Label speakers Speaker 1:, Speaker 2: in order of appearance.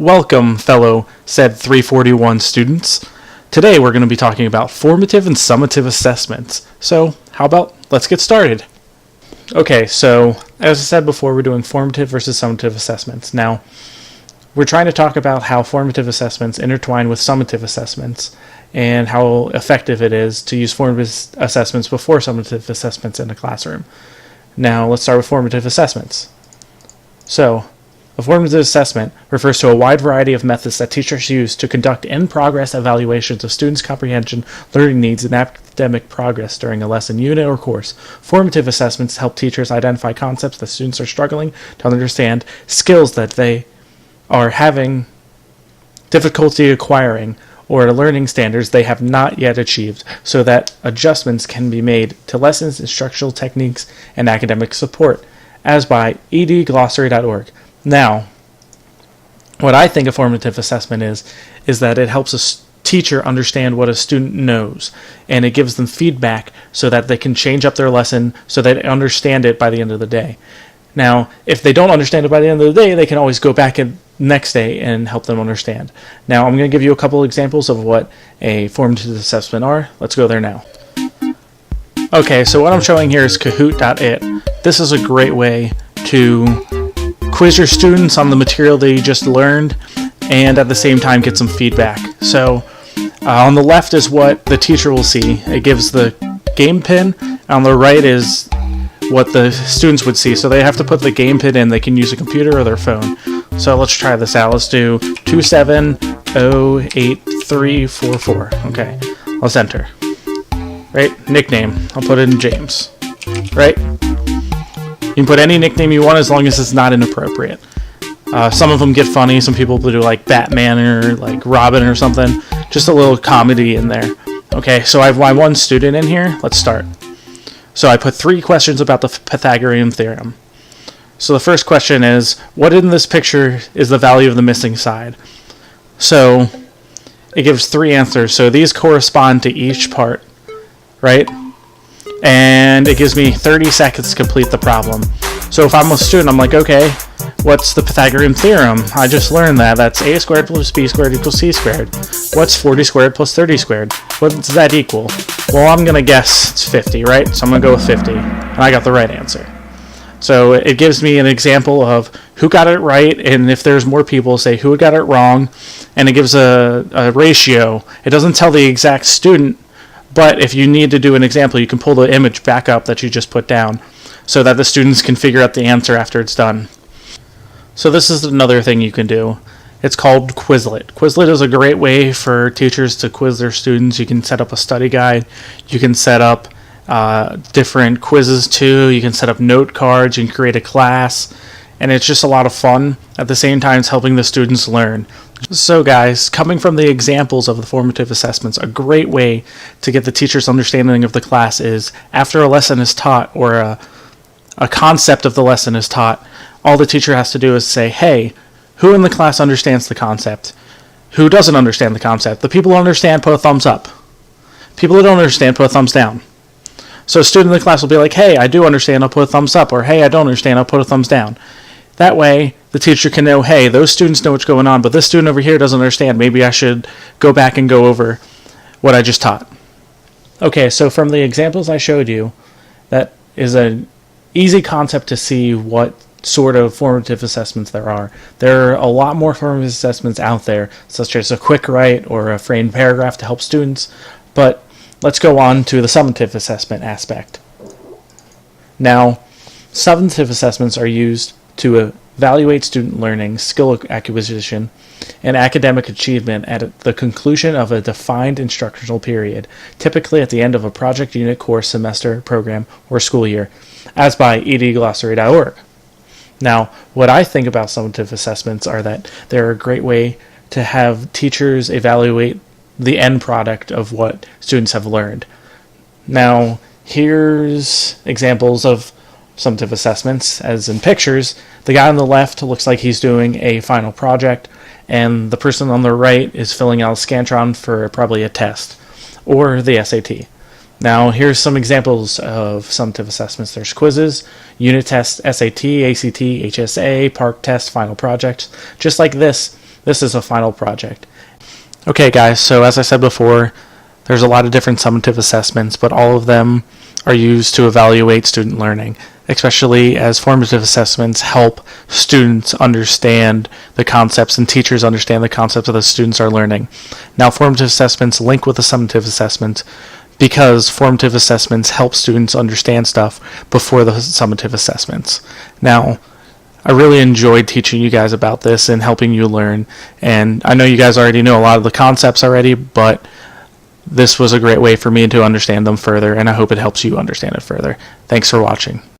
Speaker 1: Welcome, fellow SCED 341 students. Today we're going to be talking about formative and summative assessments. So, how about let's get started? Okay, so as I said before, we're doing formative versus summative assessments. Now, we're trying to talk about how formative assessments intertwine with summative assessments and how effective it is to use formative assessments before summative assessments in a classroom. Now, let's start with formative assessments. So, a formative assessment refers to a wide variety of methods that teachers use to conduct in-progress evaluations of students' comprehension, learning needs, and academic progress during a lesson, unit, or course. Formative assessments help teachers identify concepts that students are struggling to understand, skills that they are having difficulty acquiring, or learning standards they have not yet achieved, so that adjustments can be made to lessons, instructional techniques, and academic support, as by edglossary.org. Now, what I think a formative assessment is that it helps a teacher understand what a student knows, and it gives them feedback so that they can change up their lesson so they understand it by the end of the day. Now, if they don't understand it by the end of the day, they can always go back next day and help them understand. Now, I'm going to give you a couple examples of what a formative assessment are. Let's go there now. Okay, so what I'm showing here is Kahoot.it. This is a great way to quiz your students on the material they just learned and at the same time get some feedback. So on the left is what the teacher will see. It gives the game pin. On the right is what the students would see. So they have to put the game pin in. They can use a computer or their phone. So let's try this out. Let's do 270834. Okay, let's enter. Right, nickname. I'll put in James. Right? You can put any nickname you want as long as it's not inappropriate. Some of them get funny. Some people do like Batman or like Robin or something. Just a little comedy in there. Okay, so I have my one student in here. Let's start. So I put 3 questions about the Pythagorean theorem. So the first question is, what in this picture is the value of the missing side? So it gives 3 answers. So these correspond to each part, right? And it gives me 30 seconds to complete the problem. So if I'm a student, I'm like, okay, what's the Pythagorean theorem? I just learned that. That's a squared plus b squared equals c squared. What's 40 squared plus 30 squared? What does that equal? Well, I'm going to guess it's 50, right? So I'm going to go with 50. And I got the right answer. So it gives me an example of who got it right, and if there's more people, say who got it wrong. And it gives a ratio. It doesn't tell the exact student, but if you need to do an example, you can pull the image back up that you just put down so that the students can figure out the answer after it's done. So this is another thing you can do. It's called Quizlet. Quizlet is a great way for teachers to quiz their students. You can set up a study guide. You can set up different quizzes too. You can set up note cards. You can create a class. And it's just a lot of fun. At the same time, it's helping the students learn. So guys, coming from the examples of the formative assessments, a great way to get the teacher's understanding of the class is after a lesson is taught or a concept of the lesson is taught, all the teacher has to do is say, hey, who in the class understands the concept? Who doesn't understand the concept? The people who understand, put a thumbs up. People who don't understand, put a thumbs down. So a student in the class will be like, hey, I do understand, I'll put a thumbs up, or hey, I don't understand, I'll put a thumbs down. That way, the teacher can know, hey, those students know what's going on, but this student over here doesn't understand. Maybe I should go back and go over what I just taught. Okay, so from the examples I showed you, that is an easy concept to see what sort of formative assessments there are. There are a lot more formative assessments out there, such as a quick write or a framed paragraph to help students, but let's go on to the summative assessment aspect. Now, summative assessments are used to evaluate student learning, skill acquisition, and academic achievement at the conclusion of a defined instructional period, typically at the end of a project, unit, course, semester, program, or school year, as by edglossary.org. Now, what I think about summative assessments are that they're a great way to have teachers evaluate the end product of what students have learned. Now, here's examples of summative assessments, as in pictures. The guy on the left looks like he's doing a final project, and the person on the right is filling out a Scantron for probably a test, or the SAT. Now, here's some examples of summative assessments. There's quizzes, unit tests, SAT, ACT, HSA, PARCC test, final project. Just like this is a final project. Okay, guys, so as I said before, there's a lot of different summative assessments, but all of them are used to evaluate student learning, especially as formative assessments help students understand the concepts and teachers understand the concepts that the students are learning. Now, formative assessments link with the summative assessment because formative assessments help students understand stuff before the summative assessments. Now, I really enjoyed teaching you guys about this and helping you learn, and I know you guys already know a lot of the concepts already, but this was a great way for me to understand them further, and I hope it helps you understand it further. Thanks for watching.